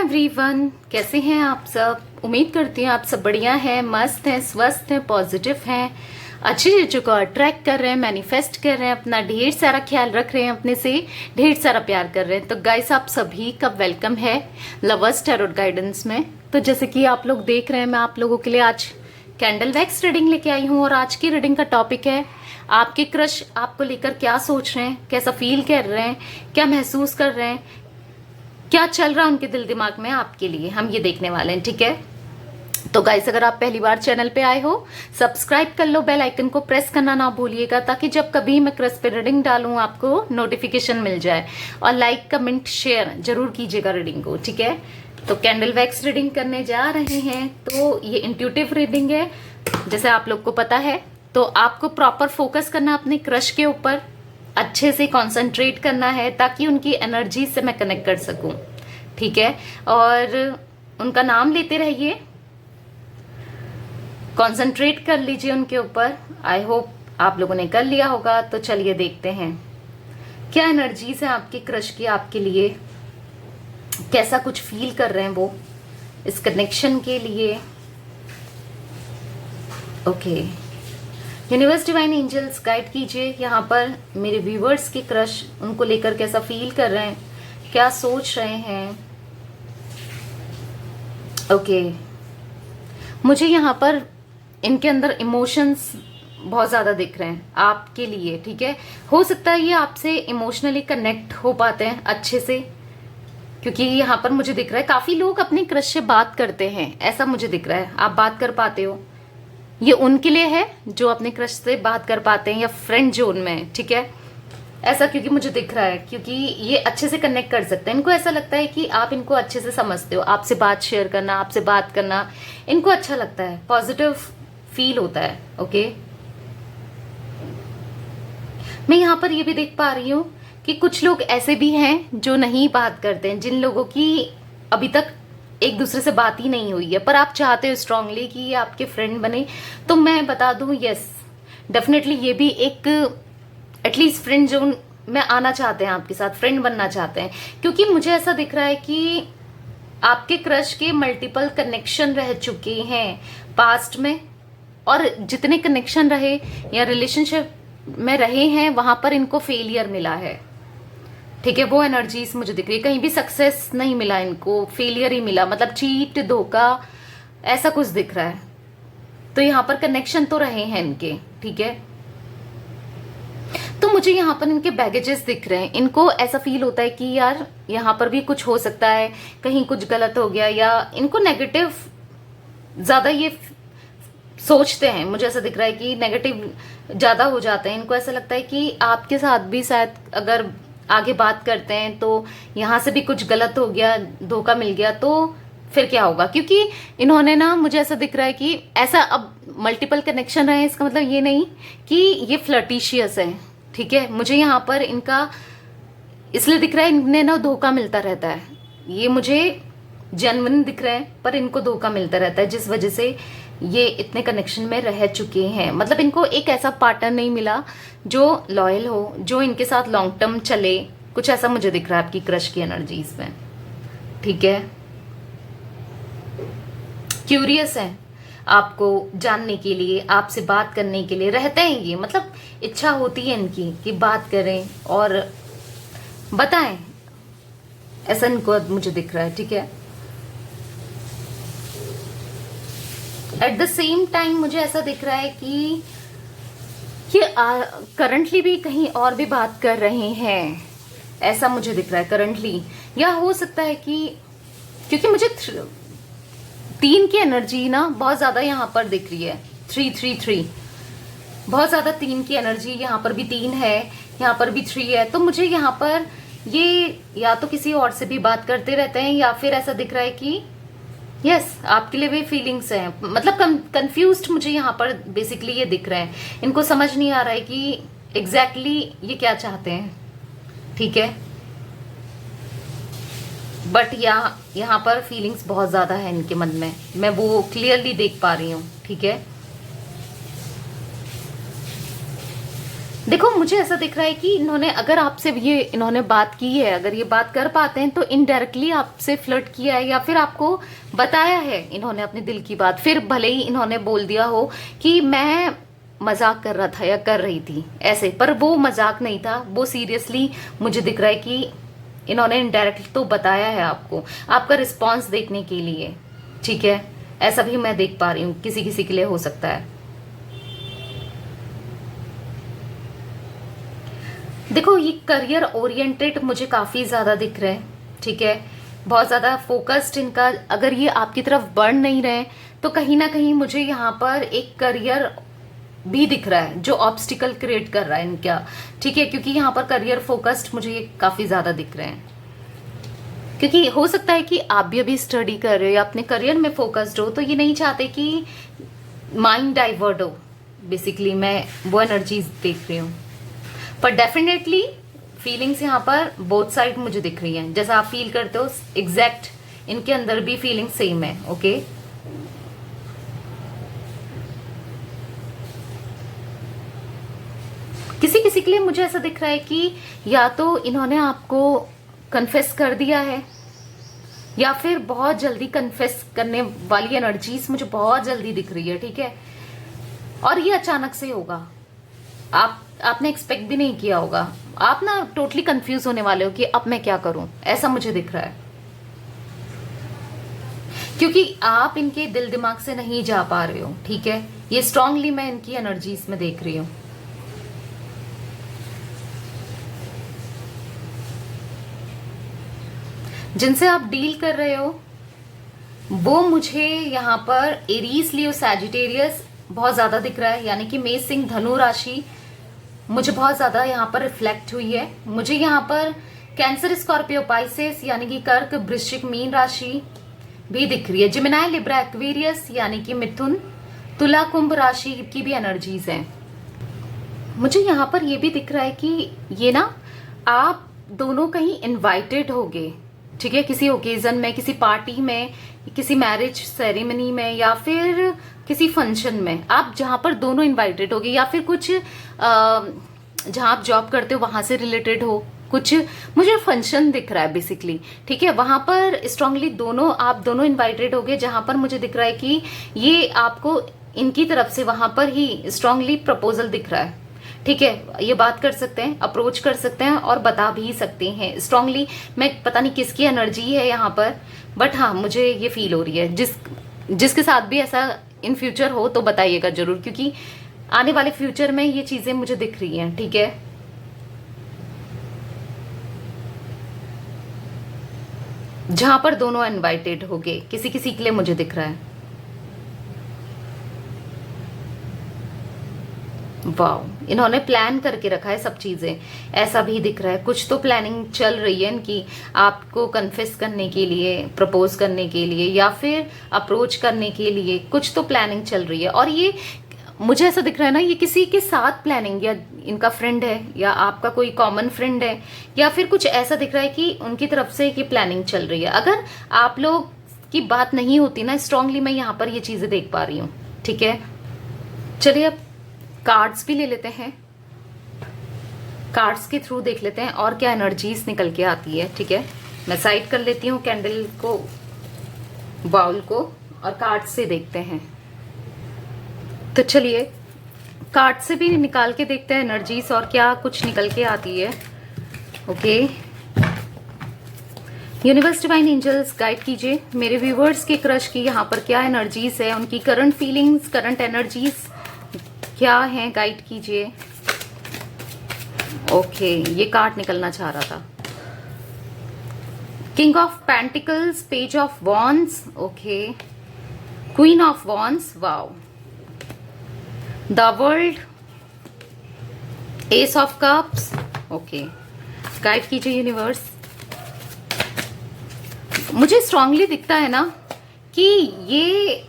Everyone, कैसे हैं आप सब। उम्मीद करती हूँ आप सब बढ़िया हैं, मस्त हैं, स्वस्थ हैं, पॉजिटिव हैं, अच्छी चीज़ों को अट्रैक्ट कर रहे हैं, मैनिफेस्ट कर रहे हैं, अपना ढेर सारा ख्याल रख रहे हैं, अपने से ढेर सारा प्यार कर रहे हैं। तो गाइस, आप सभी का वेलकम है लवर्स टैरोट गाइडेंस में। तो जैसे कि आप लोग देख रहे हैं, मैं आप लोगों के लिए आज कैंडल वैक्स रीडिंग लेके आई हूँ और आज की रीडिंग का टॉपिक है आपके क्रश आपको लेकर क्या सोच रहे हैं, कैसा फील कर रहे हैं, क्या महसूस कर रहे हैं, क्या चल रहा है उनके दिल दिमाग में आपके लिए, हम ये देखने वाले हैं। ठीक है, तो गाइस, अगर आप पहली बार चैनल पे आए हो, सब्सक्राइब कर लो, बेल आइकन को प्रेस करना ना भूलिएगा ताकि जब कभी मैं क्रश पे रीडिंग डालूं आपको नोटिफिकेशन मिल जाए। और लाइक कमेंट शेयर जरूर कीजिएगा रीडिंग को। ठीक है, तो कैंडल वैक्स रीडिंग करने जा रहे हैं। तो ये इंट्यूटिव रीडिंग है, जैसे आप लोग को पता है। तो आपको प्रॉपर फोकस करना अपने क्रश के ऊपर, अच्छे से कंसंट्रेट करना है ताकि उनकी एनर्जी से मैं कनेक्ट कर सकूं। ठीक है, और उनका नाम लेते रहिए, कंसंट्रेट कर लीजिए उनके ऊपर। आई होप आप लोगों ने कर लिया होगा। तो चलिए देखते हैं क्या एनर्जीज है आपके क्रश की आपके लिए, कैसा कुछ फील कर रहे हैं वो इस कनेक्शन के लिए। Okay, universe divine angels guide कीजिए यहाँ पर मेरे व्यूवर्स के क्रश, उनको लेकर कैसा फील कर रहे हैं, क्या सोच रहे हैं। ओके, मुझे यहाँ पर इनके अंदर इमोशंस बहुत ज़्यादा दिख रहे हैं आपके लिए। ठीक है, हो सकता है ये आपसे इमोशनली कनेक्ट हो पाते हैं अच्छे से, क्योंकि यहाँ पर मुझे दिख रहा है काफ़ी लोग अपने क्रश से बात करते हैं, ऐसा मुझे दिख रहा है। आप बात कर पाते हो, ये उनके लिए है जो अपने क्रश से बात कर पाते हैं या फ्रेंड जोन में। ठीक है, ऐसा क्योंकि मुझे दिख रहा है, क्योंकि ये अच्छे से कनेक्ट कर सकते हैं। इनको ऐसा लगता है कि आप इनको अच्छे से समझते हो, आपसे बात शेयर करना, आपसे बात करना इनको अच्छा लगता है, पॉजिटिव फील होता है। ओके, मैं यहाँ पर ये भी देख पा रही हूँ कि कुछ लोग ऐसे भी हैं जो नहीं बात करते हैं, जिन लोगों की अभी तक एक दूसरे से बात ही नहीं हुई है, पर आप चाहते हो स्ट्रांगली कि ये आपके फ्रेंड बने। तो मैं बता दूं, यस डेफिनेटली ये भी एक एटलीस्ट फ्रेंड जोन में आना चाहते हैं, आपके साथ फ्रेंड बनना चाहते हैं। क्योंकि मुझे ऐसा दिख रहा है कि आपके क्रश के मल्टीपल कनेक्शन रह चुके हैं पास्ट में, और जितने कनेक्शन रहे या रिलेशनशिप में रहे हैं वहां पर इनको फेलियर मिला है। ठीक है, वो एनर्जीज मुझे दिख रही है, कहीं भी सक्सेस नहीं मिला इनको, फेलियर ही मिला, मतलब चीट, धोखा, ऐसा कुछ दिख रहा है। तो यहाँ पर कनेक्शन तो रहे हैं इनके। ठीक है, तो मुझे यहाँ पर इनके बैगेजेस दिख रहे हैं। इनको ऐसा फील होता है कि यार यहाँ पर भी कुछ हो सकता है, कहीं कुछ गलत हो गया, या इनको नेगेटिव ज्यादा ये सोचते हैं। मुझे ऐसा दिख रहा है कि नेगेटिव ज्यादा हो जाते हैं। इनको ऐसा लगता है कि आपके साथ भी शायद अगर आगे बात करते हैं तो यहाँ से भी कुछ गलत हो गया, धोखा मिल गया, तो फिर क्या होगा। क्योंकि इन्होंने ना, मुझे ऐसा दिख रहा है कि ऐसा अब मल्टीपल कनेक्शन रहे, इसका मतलब ये नहीं कि ये फ्लर्टिशियस है। ठीक है, मुझे यहाँ पर इनका इसलिए दिख रहा है, इन्हें ना धोखा मिलता रहता है। ये मुझे जेन्युइन दिख रहे हैं, पर इनको धोखा मिलता रहता है, जिस वजह से ये इतने कनेक्शन में रह चुके हैं। मतलब इनको एक ऐसा पार्टनर नहीं मिला जो लॉयल हो, जो इनके साथ लॉन्ग टर्म चले, कुछ ऐसा मुझे दिख रहा है आपकी क्रश की एनर्जीज में। ठीक है, क्यूरियस है आपको जानने के लिए, आपसे बात करने के लिए रहते हैं ये, मतलब इच्छा होती है इनकी कि बात करें और बताएं, ऐसा इनको मुझे दिख रहा है। ठीक है, एट द सेम टाइम मुझे ऐसा दिख रहा है कि करंटली भी कहीं और भी बात कर रहे हैं, ऐसा मुझे दिख रहा है करंटली। या हो सकता है कि क्योंकि मुझे 3 की एनर्जी ना बहुत ज्यादा यहाँ पर दिख रही है, 333 बहुत ज्यादा 3 की एनर्जी, यहाँ पर भी 3 है, यहाँ पर भी 3 है। तो मुझे यहाँ पर ये या तो किसी और से भी बात करते रहते हैं, या फिर ऐसा दिख रहा है कि यस आपके लिए भी फीलिंग्स हैं। मतलब कंफ्यूज्ड मुझे यहाँ पर बेसिकली ये दिख रहे हैं, इनको समझ नहीं आ रहा है कि एग्जैक्टली ये क्या चाहते हैं। ठीक है, बट यहाँ पर फीलिंग्स बहुत ज्यादा है इनके मन में, मैं वो क्लियरली देख पा रही हूँ। ठीक है, देखो मुझे ऐसा दिख रहा है कि इन्होंने अगर आपसे ये इन्होंने बात की है, अगर ये बात कर पाते हैं तो इनडायरेक्टली आपसे फ्लर्ट किया है या फिर आपको बताया है इन्होंने अपने दिल की बात। फिर भले ही इन्होंने बोल दिया हो कि मैं मजाक कर रहा था या कर रही थी ऐसे, पर वो मजाक नहीं था, वो सीरियसली मुझे दिख रहा है कि इन्होंने इनडायरेक्टली तो बताया है आपको, आपका रिस्पॉन्स देखने के लिए। ठीक है, ऐसा भी मैं देख पा रही हूँ, किसी किसी के लिए हो सकता है। देखो ये करियर ओरिएंटेड मुझे काफी ज्यादा दिख रहे हैं। ठीक है, बहुत ज्यादा फोकस्ड इनका, अगर ये आपकी तरफ बढ़ नहीं रहे तो कहीं ना कहीं मुझे यहाँ पर एक करियर भी दिख रहा है जो ऑब्स्टिकल क्रिएट कर रहा है इनका। ठीक है, क्योंकि यहाँ पर करियर फोकस्ड मुझे ये काफी ज्यादा दिख रहे हैं, क्योंकि हो सकता है कि आप भी अभी स्टडी कर रहे हो या अपने करियर में फोकस्ड हो, तो ये नहीं चाहते कि माइंड डाइवर्ट हो। बेसिकली मैं वो एनर्जीज देख रही हूँ, पर डेफिनेटली फीलिंग्स यहाँ पर बोथ साइड मुझे दिख रही हैं। जैसा आप फील करते हो एग्जैक्ट इनके अंदर भी फीलिंग सेम है। ओके, किसी किसी के लिए मुझे ऐसा दिख रहा है कि या तो इन्होंने आपको कन्फेस कर दिया है या फिर बहुत जल्दी कन्फेस करने वाली एनर्जीज मुझे बहुत जल्दी दिख रही है। ठीक है, और ये अचानक से होगा, आपने एक्सपेक्ट भी नहीं किया होगा। आप ना टोटली कंफ्यूज होने वाले हो कि अब मैं क्या करूं, ऐसा मुझे दिख रहा है, क्योंकि आप इनके दिल दिमाग से नहीं जा पा रहे हो। ठीक है, ये स्ट्रांगली मैं इनकी एनर्जीज में देख रही हूं। जिनसे आप डील कर रहे हो वो मुझे यहाँ पर एरीज, लियो, सैजिटेरियस बहुत ज्यादा दिख रहा है, यानी कि मेष, सिंह, धनु राशि मुझे बहुत ज्यादा यहाँ पर रिफ्लेक्ट हुई है। मुझे यहाँ पर कैंसर, स्कॉर्पियो, पाइसेस यानी कि कर्क, वृश्चिक, मीन राशि भी दिख रही है। जिमिनाई, लिब्रा, एक्वेरियस यानी कि मिथुन, तुला, कुंभ राशि की भी एनर्जीज हैं। मुझे यहाँ पर ये भी दिख रहा है कि ये ना आप दोनों कहीं इनवाइटेड होगे। ठीक है, किसी ओकेजन में, किसी पार्टी में, किसी मैरिज सेरेमनी में या फिर किसी फंक्शन में, आप जहां पर दोनों इनवाइटेड होगे, या फिर कुछ जहां आप जॉब करते हो वहां से रिलेटेड हो कुछ, मुझे फंक्शन दिख रहा है बेसिकली। ठीक है, वहां पर स्ट्रांगली आप दोनों इनवाइटेड होगे, जहां पर मुझे दिख रहा है कि ये आपको इनकी तरफ से वहां पर ही स्ट्रांगली प्रपोजल दिख रहा है। ठीक है, ये बात कर सकते हैं, अप्रोच कर सकते हैं और बता भी सकते हैं स्ट्रांगली। मैं पता नहीं किसकी एनर्जी है यहाँ पर, बट हाँ मुझे ये फील हो रही है। जिसके साथ भी ऐसा इन फ्यूचर हो तो बताइएगा जरूर, क्योंकि आने वाले फ्यूचर में ये चीजें मुझे दिख रही हैं। ठीक है, जहां पर दोनों इनवाइटेड होंगे, किसी किसी के लिए मुझे दिख रहा है। वाओ, इन्होंने प्लान करके रखा है सब चीजें, ऐसा भी दिख रहा है। कुछ तो प्लानिंग चल रही है इनकी, आपको कन्फेस करने के लिए, प्रपोज करने के लिए या फिर अप्रोच करने के लिए, कुछ तो प्लानिंग चल रही है। और ये मुझे ऐसा दिख रहा है ना, ये किसी के साथ प्लानिंग, या इनका फ्रेंड है या आपका कोई कॉमन फ्रेंड है, या फिर कुछ ऐसा दिख रहा है कि उनकी तरफ से ये प्लानिंग चल रही है। अगर आप लोग की बात नहीं होती ना, स्ट्रांगली मैं यहाँ पर ये चीजें देख पा रही हूँ। ठीक है, चलिए अब कार्ड्स भी ले लेते हैं, कार्ड्स के थ्रू देख लेते हैं और क्या एनर्जीज निकल के आती है। ठीक है, मैं साइड कर लेती हूँ कैंडल को, बाउल को, और कार्ड से देखते हैं। तो चलिए कार्ड से भी निकाल के देखते हैं एनर्जीज और क्या कुछ निकल के आती है। Okay, universe, divine angels guide कीजिए मेरे व्यूवर्स के क्रश की यहाँ पर क्या एनर्जीज है, उनकी करंट फीलिंग्स, करंट एनर्जीज क्या है, गाइड कीजिए। ओके, ये कार्ड निकलना चाह रहा था, king of pentacles, page of wands, okay, queen of wands, wow, the world, S of cups. Okay, guide कीजिए यूनिवर्स। मुझे स्ट्रांगली दिखता है ना कि ये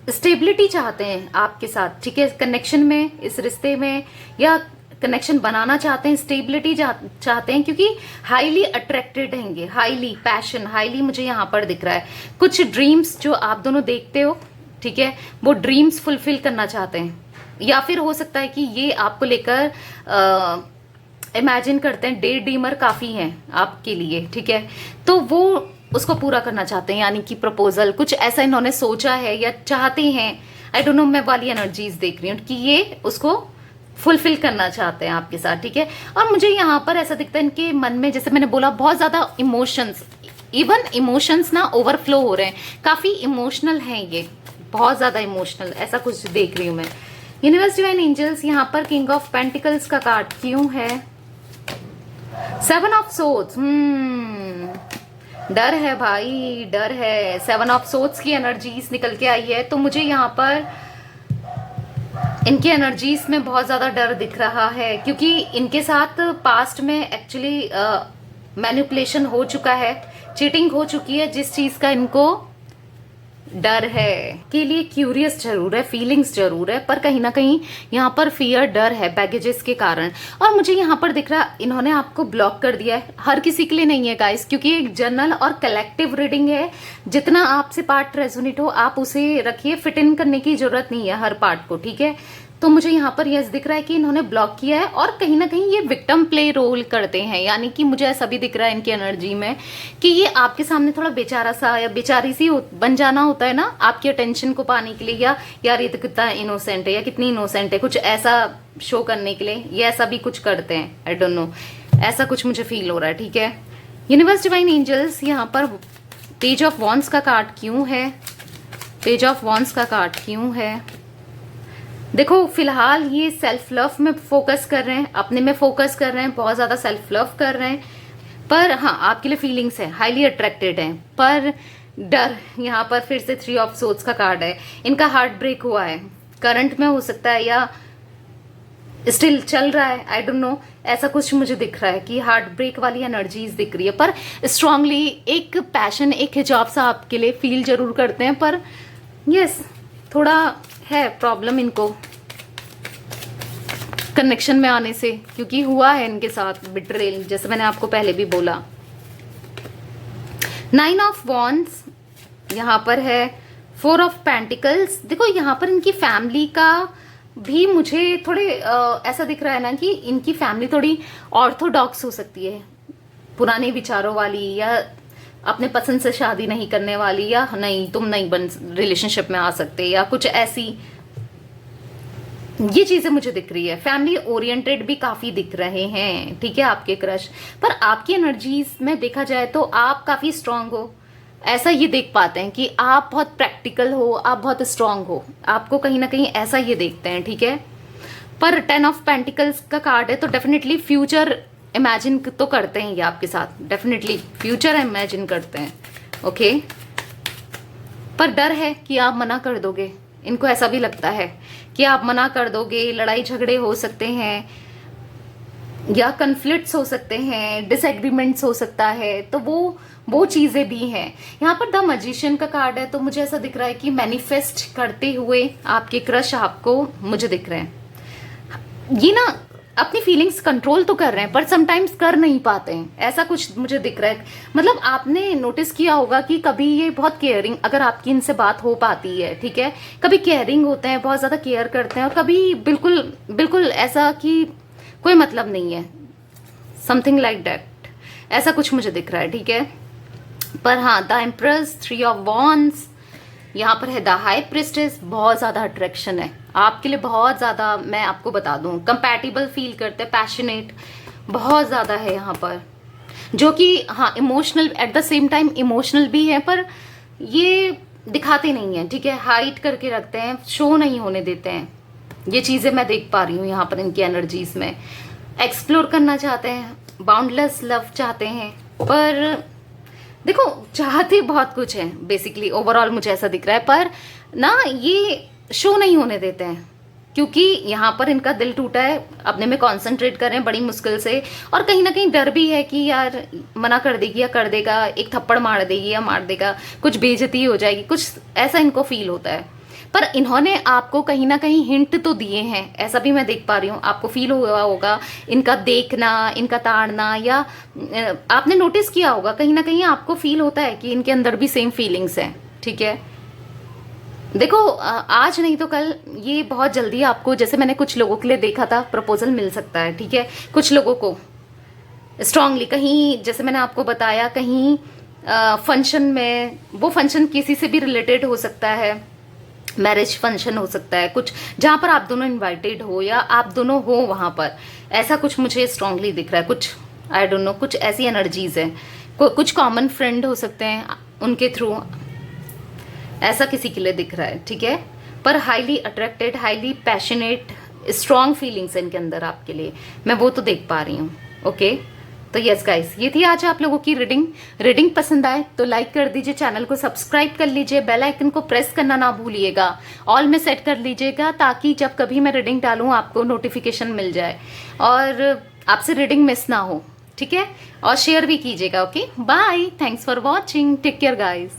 स्टेबिलिटी चाहते हैं आपके साथ। ठीक है, कनेक्शन में, इस रिश्ते में, या कनेक्शन बनाना चाहते हैं, स्टेबिलिटी चाहते हैं, क्योंकि हाईली अट्रैक्टेड हैंगे, हाईली पैशन, हाईली मुझे यहाँ पर दिख रहा है। कुछ ड्रीम्स जो आप दोनों देखते हो, ठीक है, वो ड्रीम्स फुलफिल करना चाहते हैं। या फिर हो सकता है कि ये आपको लेकर इमेजिन करते हैं, डे ड्रीमर काफ़ी हैं आपके लिए, ठीक है। तो वो उसको पूरा करना चाहते हैं, यानी कि प्रपोजल कुछ ऐसा इन्होंने सोचा है या चाहते हैं, आई डोंट नो, मैं वाली एनर्जीज देख रही हूँ कि ये उसको फुलफिल करना चाहते हैं आपके साथ, ठीक है। और मुझे यहाँ पर ऐसा दिखता है इनके मन में, जैसे मैंने बोला, बहुत ज़्यादा इमोशंस, इवन इमोशंस ना ओवरफ्लो हो रहे हैं, काफ़ी इमोशनल हैं ये, बहुत ज़्यादा इमोशनल, ऐसा कुछ देख रही हूँ मैं। यूनिवर्स डिवाइन एंजल्स, यहाँ पर किंग ऑफ पेंटिकल्स का कार्ड क्यों है? 7 ऑफ सोर्ड्स, डर है भाई, डर है। 7 ऑफ सोर्ड्स की एनर्जीज निकल के आई है, तो मुझे यहाँ पर इनकी एनर्जीज में बहुत ज्यादा डर दिख रहा है, क्योंकि इनके साथ पास्ट में एक्चुअली मैनिपुलेशन हो चुका है, चीटिंग हो चुकी है, जिस चीज का इनको डर है के लिए क्यूरियस जरूर है, फीलिंग्स जरूर है, पर कहीं ना कहीं यहाँ पर फियर, डर है बैगेजेस के कारण। और मुझे यहाँ पर दिख रहा इन्होंने आपको ब्लॉक कर दिया है। हर किसी के लिए नहीं है गाइस, क्योंकि एक जनरल और कलेक्टिव रीडिंग है। जितना आपसे पार्ट रेजोनेट हो आप उसे रखिए, फिट इन करने की जरूरत नहीं है हर पार्ट को, ठीक है। तो मुझे यहाँ पर यस दिख रहा है कि इन्होंने ब्लॉक किया है, और कहीं ना कहीं ये विक्टिम प्ले रोल करते हैं, यानी कि मुझे ऐसा भी दिख रहा है इनकी एनर्जी में कि ये आपके सामने थोड़ा बेचारा सा या बेचारी सी बन जाना होता है ना, आपकी अटेंशन को पाने के लिए, या यार ये तो कितना इनोसेंट है या कितनी इनोसेंट है, कुछ ऐसा शो करने के लिए ये ऐसा भी कुछ करते हैं, आई डोंट नो, ऐसा कुछ मुझे फील हो रहा है, ठीक है। यूनिवर्स डिवाइन एंजल्स, यहाँ पर पेज ऑफ वॉन्ड्स का कार्ड क्यों है? पेज ऑफ वॉन्ड्स का कार्ड क्यों है? देखो फिलहाल ये सेल्फ लव में फोकस कर रहे हैं, अपने में फोकस कर रहे हैं, बहुत ज्यादा सेल्फ लव कर रहे हैं, पर हाँ आपके लिए फीलिंग्स है, हाईली अट्रैक्टेड हैं, पर डर। यहाँ पर फिर से 3 ऑफ सोर्ड्स का कार्ड है, इनका हार्ट ब्रेक हुआ है, करंट में हो सकता है या स्टिल चल रहा है, आई डोंट नो, ऐसा कुछ मुझे दिख रहा है कि हार्ट ब्रेक वाली एनर्जीज दिख रही है, पर स्ट्रांगली एक पैशन, एक हिजाब सा आपके लिए फील जरूर करते हैं, पर यस थोड़ा है प्रॉब्लम इनको कनेक्शन में आने से, क्योंकि हुआ है इनके साथ बिट्रेल, जैसे मैंने आपको पहले भी बोला। 9 ऑफ वॉन्ड्स यहाँ पर है, 4 ऑफ पेंटिकल्स। देखो यहाँ पर इनकी फैमिली का भी मुझे थोड़े ऐसा दिख रहा है ना कि इनकी फैमिली थोड़ी ऑर्थोडॉक्स हो सकती है, पुराने विचारों वाली, या अपने पसंद से शादी नहीं करने वाली, या नहीं तुम नहीं बन रिलेशनशिप में आ सकते, या कुछ ऐसी ये चीजें मुझे दिख रही है। फैमिली ओरिएंटेड भी काफी दिख रहे हैं, ठीक है, आपके क्रश। पर आपकी एनर्जीज में देखा जाए तो आप काफी स्ट्रांग हो, ऐसा ये देख पाते हैं कि आप बहुत प्रैक्टिकल हो, आप बहुत स्ट्रांग हो, आपको कहीं ना कहीं ऐसा ये देखते हैं, ठीक है। पर 10 ऑफ पेंटिकल्स का कार्ड है, तो डेफिनेटली फ्यूचर इमेजिन तो करते हैं ये आपके साथ, डेफिनेटली फ्यूचर इमेजिन करते हैं, ओके। पर डर है कि आप मना कर दोगे, इनको ऐसा भी लगता है कि आप मना कर दोगे, लड़ाई झगड़े हो सकते हैं, या कन्फ्लिक्ट्स हो सकते हैं, डिसएग्रीमेंट्स हो सकता है, तो वो चीजें भी हैं। यहाँ पर द मैजिशियन का कार्ड है, तो मुझे ऐसा दिख रहा है कि मैनिफेस्ट करते हुए आपके क्रश आपको मुझे दिख रहे हैं, ये ना अपनी फीलिंग्स कंट्रोल तो कर रहे हैं, पर समटाइम्स कर नहीं पाते हैं, ऐसा कुछ मुझे दिख रहा है। मतलब आपने नोटिस किया होगा कि कभी ये बहुत केयरिंग, अगर आपकी इनसे बात हो पाती है, ठीक है, कभी केयरिंग होते हैं, बहुत ज्यादा केयर करते हैं, और कभी बिल्कुल बिल्कुल ऐसा कि कोई मतलब नहीं है, समथिंग लाइक दैट, ऐसा कुछ मुझे दिख रहा है, ठीक है। पर हाँ द एम्प्रेस, 3 ऑफ वॉन्ड्स, यहाँ पर है द हाई प्रिस्टेस, बहुत ज्यादा अट्रैक्शन है आपके लिए, बहुत ज्यादा, मैं आपको बता दूं, कंपैटिबल फील करते हैं, पैशनेट बहुत ज्यादा है यहाँ पर, जो कि हाँ emotional, at the same time emotional भी है, पर ये दिखाते नहीं है, ठीक है, हाइड करके रखते हैं, शो नहीं होने देते हैं, ये चीजें मैं देख पा रही हूँ यहाँ पर इनकी एनर्जीज में। एक्सप्लोर करना चाहते हैं, बाउंडलेस लव चाहते हैं, पर देखो चाहते बहुत कुछ है बेसिकली, ओवरऑल मुझे ऐसा दिख रहा है, पर ना ये शो नहीं होने देते हैं, क्योंकि यहाँ पर इनका दिल टूटा है, अपने में कंसंट्रेट कर रहे हैं बड़ी मुश्किल से, और कहीं ना कहीं डर भी है कि यार मना कर देगी या कर देगा, एक थप्पड़ मार देगी या मार देगा, कुछ बेइज्जती हो जाएगी, कुछ ऐसा इनको फील होता है। पर इन्होंने आपको कहीं ना कहीं हिंट तो दिए हैं, ऐसा भी मैं देख पा रही हूँ, आपको फील हुआ होगा इनका देखना, इनका ताड़ना, या आपने नोटिस किया होगा कहीं ना कहीं आपको फील होता है कि इनके अंदर भी सेम फीलिंग्स हैं, ठीक है। देखो आज नहीं तो कल ये बहुत जल्दी आपको, जैसे मैंने कुछ लोगों के लिए देखा था, प्रपोजल मिल सकता है, ठीक है। कुछ लोगों को स्ट्रांगली कहीं, जैसे मैंने आपको बताया, कहीं फंक्शन में, वो फंक्शन किसी से भी रिलेटेड हो सकता है, मैरिज फंक्शन हो सकता है, कुछ जहाँ पर आप दोनों इनवाइटेड हो या आप दोनों हो वहाँ पर, ऐसा कुछ मुझे स्ट्रांगली दिख रहा है। कुछ आई डोंट नो, कुछ ऐसी एनर्जीज है। कुछ कॉमन फ्रेंड हो सकते हैं, उनके थ्रू ऐसा किसी के लिए दिख रहा है, ठीक है। पर highly attracted, highly passionate, strong feelings इनके अंदर आपके लिए, मैं वो तो देख पा रही हूँ। ओके, तो यस गाइस, ये थी आज आप लोगों की रीडिंग पसंद आए तो लाइक कर दीजिए, चैनल को सब्सक्राइब कर लीजिए, बेल आइकन को प्रेस करना ना भूलिएगा, ऑल में सेट कर लीजिएगा, ताकि जब कभी मैं रीडिंग डालूँ आपको नोटिफिकेशन मिल जाए और आपसे रीडिंग मिस ना हो, ठीक है। और शेयर भी कीजिएगा। Okay, bye, thanks for watching, take care guys.